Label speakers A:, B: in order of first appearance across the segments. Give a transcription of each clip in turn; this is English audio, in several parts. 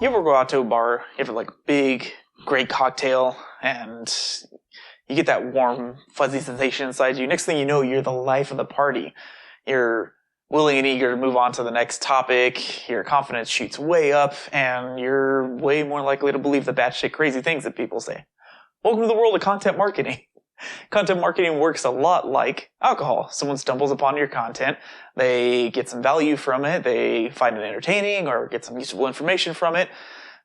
A: You ever go out to a bar, you have like big, great cocktail, and you get that warm, fuzzy sensation inside you. Next thing you know, you're the life of the party. You're willing and eager to move on to the next topic. Your confidence shoots way up, and you're way more likely to believe the batshit crazy things that people say. Welcome to the world of content marketing. Content marketing works a lot like alcohol. Someone stumbles upon your content, they get some value from it, they find it entertaining or get some useful information from it.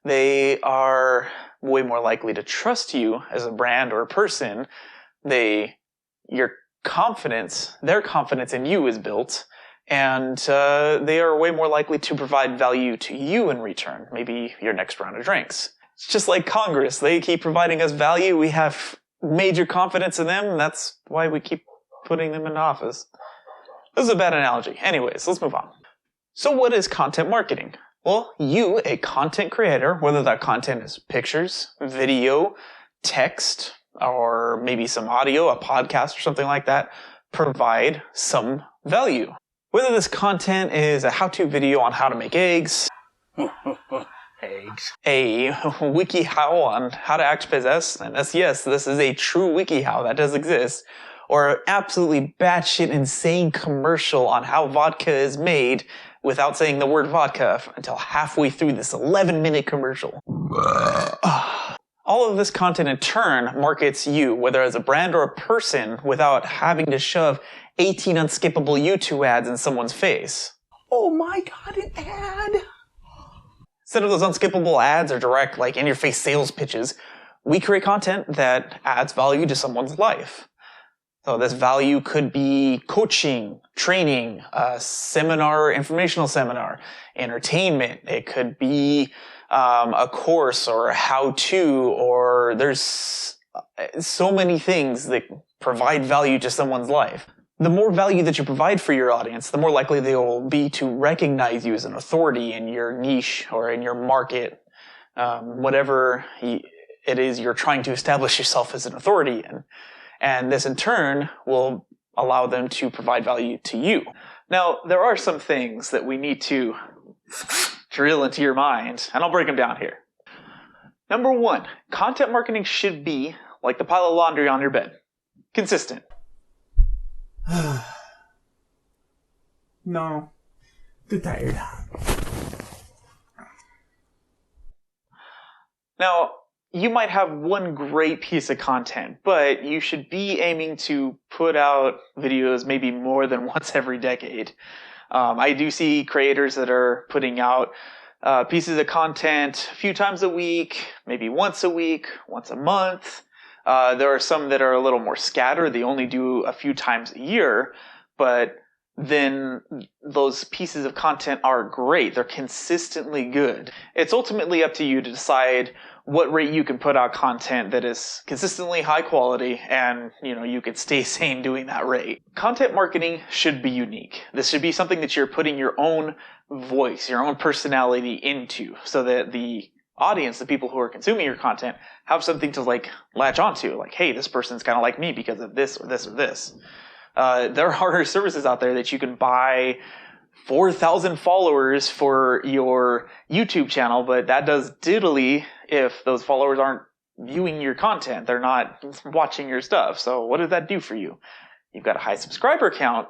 A: They are way more likely to trust you as a brand or a person. Their confidence in you is built, and they are way more likely to provide value to you in return. Maybe your next round of drinks. It's just like Congress. They keep providing us value. We have major confidence in them, and that's why we keep putting them in office. This is a bad analogy. Anyways, let's move on. So what is content marketing? Well, you, a content creator, whether that content is pictures, video, text, or maybe some audio, a podcast or something like that, provide some value. Whether this content is a how-to video on how to make eggs, a wiki-how on how to act possessed, and yes, this is a true wiki-how that does exist, or an absolutely batshit insane commercial on how vodka is made without saying the word vodka until halfway through this 11-minute commercial. All of this content in turn markets you, whether as a brand or a person, without having to shove 18 unskippable YouTube ads in someone's face.
B: Oh my god, an ad!
A: Instead of those unskippable ads or direct, in-your-face sales pitches, we create content that adds value to someone's life. So this value could be coaching, training, a seminar, informational seminar, entertainment. It could be a course or a how-to, or there's so many things that provide value to someone's life. The more value that you provide for your audience, the more likely they will be to recognize you as an authority in your niche or in your market, whatever it is you're trying to establish yourself as an authority in. And this in turn will allow them to provide value to you. Now, there are some things that we need to drill into your mind, and I'll break them down here. Number one, content marketing should be like the pile of laundry on your bed. Consistent.
B: No. Too tired.
A: Now, you might have one great piece of content, but you should be aiming to put out videos maybe more than once every decade. I do see creators that are putting out pieces of content a few times a week, maybe once a week, once a month. There are some that are a little more scattered. They only do a few times a year, but then those pieces of content are great. They're consistently good. It's ultimately up to you to decide what rate you can put out content that is consistently high quality, and you could stay sane doing that rate. Content marketing should be unique. This should be something that you're putting your own voice, your own personality into, so that the audience, the people who are consuming your content, have something to latch onto. Hey, this person's kind of like me because of this or this or this. There are services out there that you can buy 4,000 followers for your YouTube channel, but that does diddly if those followers aren't viewing your content. They're not watching your stuff. So what does that do for you? You've got a high subscriber count,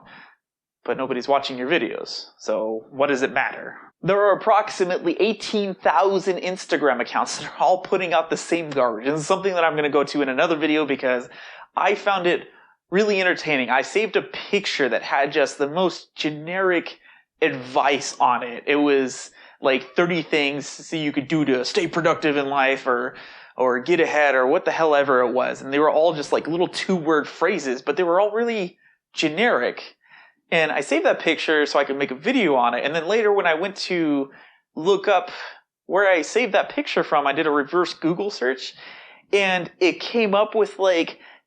A: but nobody's watching your videos. So what does it matter? There are approximately 18,000 Instagram accounts that are all putting out the same garbage. This is something that I'm going to go to in another video because I found it really entertaining. I saved a picture that had just the most generic advice on it. It was 30 things you could do to stay productive in life or get ahead or what the hell ever it was. And they were all just little 2-word phrases, but they were all really generic. And I saved that picture so I could make a video on it. And then later when I went to look up where I saved that picture from, I did a reverse Google search, and it came up with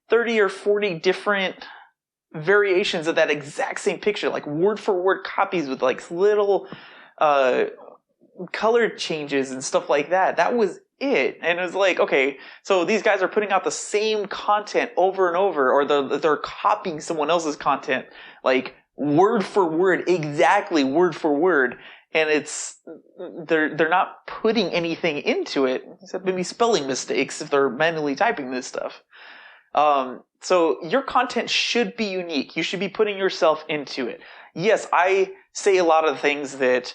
A: 30 or 40 different variations of that exact same picture, word for word copies with little color changes and stuff like that. That was it. And it was okay, so these guys are putting out the same content over and over, or they're copying someone else's content, word for word, exactly word for word. and they're not putting anything into it except maybe spelling mistakes if they're manually typing this stuff. So your content should be unique. You should be putting yourself into it. Yes, I say a lot of things that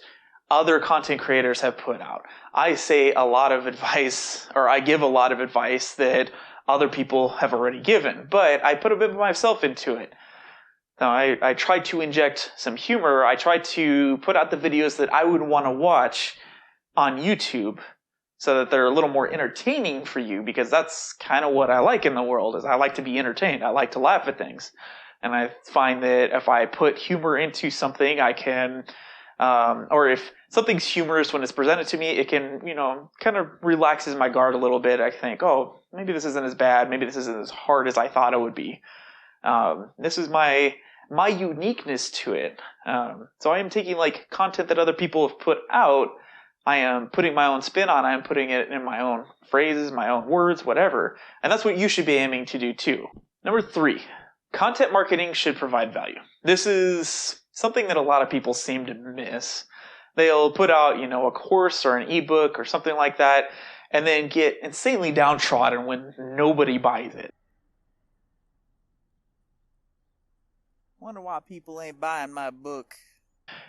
A: other content creators have put out. I say a lot of advice, or I give a lot of advice that other people have already given, but I put a bit of myself into it. Now, I try to inject some humor. I try to put out the videos that I would want to watch on YouTube so that they're a little more entertaining for you, because that's kind of what I like in the world, is I like to be entertained. I like to laugh at things. And I find that if I put humor into something, I can, or if something's humorous when it's presented to me, it can, kind of relaxes my guard a little bit. I think, oh, maybe this isn't as bad. Maybe this isn't as hard as I thought it would be. This is my uniqueness to it. So I am taking like content that other people have put out. I am putting my own spin on. I am putting it in my own phrases, my own words, whatever. And that's what you should be aiming to do too. Number 3, content marketing should provide value. This is something that a lot of people seem to miss. They'll put out, a course or an ebook or something like that, and then get insanely downtrodden when nobody buys it.
C: Wonder why people ain't buying my book.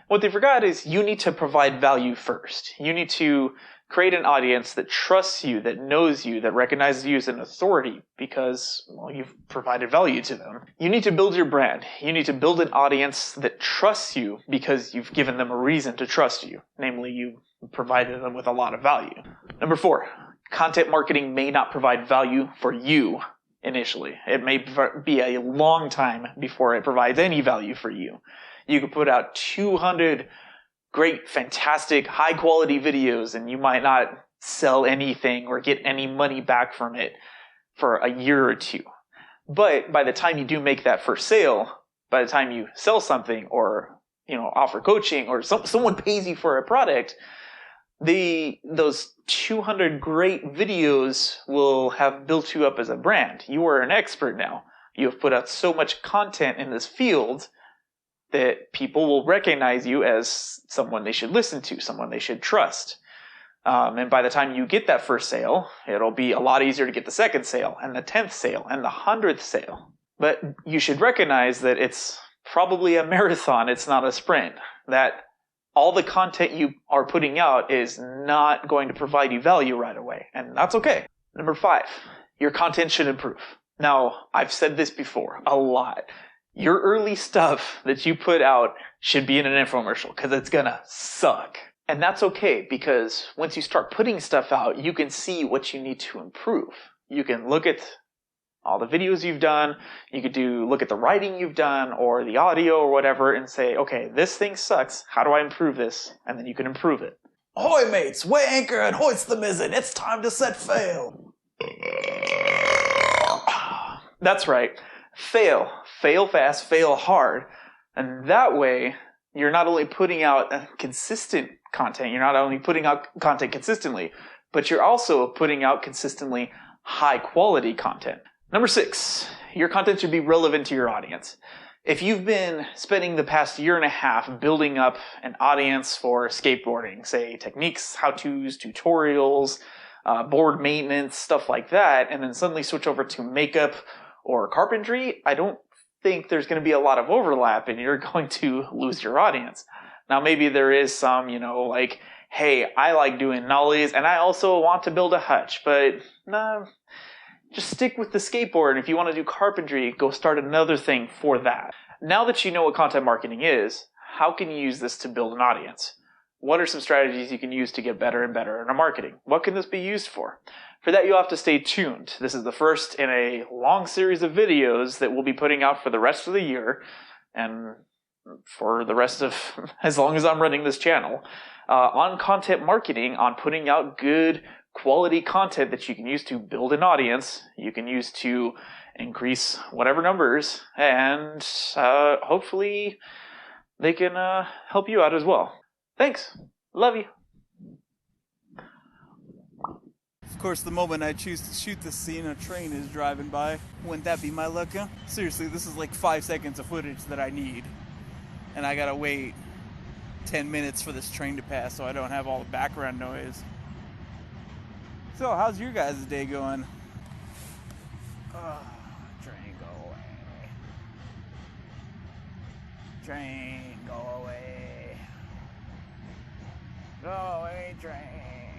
A: What they forgot is you need to provide value first. You need to create an audience that trusts you, that knows you, that recognizes you as an authority because, you've provided value to them. You need to build your brand. You need to build an audience that trusts you because you've given them a reason to trust you. Namely, you provided them with a lot of value. Number 4, content marketing may not provide value for you initially. It may be a long time before it provides any value for you. You could put out 200 great, fantastic, high-quality videos, and you might not sell anything or get any money back from it for a year or two. But by the time you do make that first sale, by the time you sell something or, offer coaching or someone pays you for a product, those 200 great videos will have built you up as a brand. You are an expert now. You have put out so much content in this field that people will recognize you as someone they should listen to, someone they should trust. And by the time you get that first sale, it'll be a lot easier to get the second sale and the 10th sale and the 100th sale. But you should recognize that it's probably a marathon. It's not a sprint. That all the content you are putting out is not going to provide you value right away. And that's okay. Number 5, your content should improve. Now, I've said this before a lot. Your early stuff that you put out should be in an infomercial because it's gonna suck. And that's okay, because once you start putting stuff out, you can see what you need to improve. You can look at all the videos you've done, you could look at the writing you've done or the audio or whatever and say, okay, this thing sucks, how do I improve this? And then you can improve it.
B: Ahoy, mates! Weigh anchor and hoist the mizzen. It's time to set sail.
A: That's right. Fail fast, fail hard. And that way, you're not only putting out consistent content, you're not only putting out content consistently, but you're also putting out consistently high quality content. Number 6, your content should be relevant to your audience. If you've been spending the past year and a half building up an audience for skateboarding, say techniques, how-tos, tutorials, board maintenance, stuff like that, and then suddenly switch over to makeup or carpentry, I don't think there's going to be a lot of overlap and you're going to lose your audience. Now, maybe there is some, like, hey, I like doing nollies and I also want to build a hutch, but no, just stick with the skateboard. And if you want to do carpentry, go start another thing for that. Now that you know what content marketing is, how can you use this to build an audience? What are some strategies you can use to get better and better in our marketing? What can this be used for? For that, you'll have to stay tuned. This is the first in a long series of videos that we'll be putting out for the rest of the year and for the rest of as long as I'm running this channel on content marketing, on putting out good quality content that you can use to build an audience, you can use to increase whatever numbers, and hopefully they can help you out as well. Thanks. Love you.
C: Of course, the moment I choose to shoot this scene, a train is driving by. Wouldn't that be my luck, huh? Seriously, this is like 5 seconds of footage that I need. And I gotta wait 10 minutes for this train to pass so I don't have all the background noise. So, how's your guys' day going? Train go away. Train go away. Go away, train.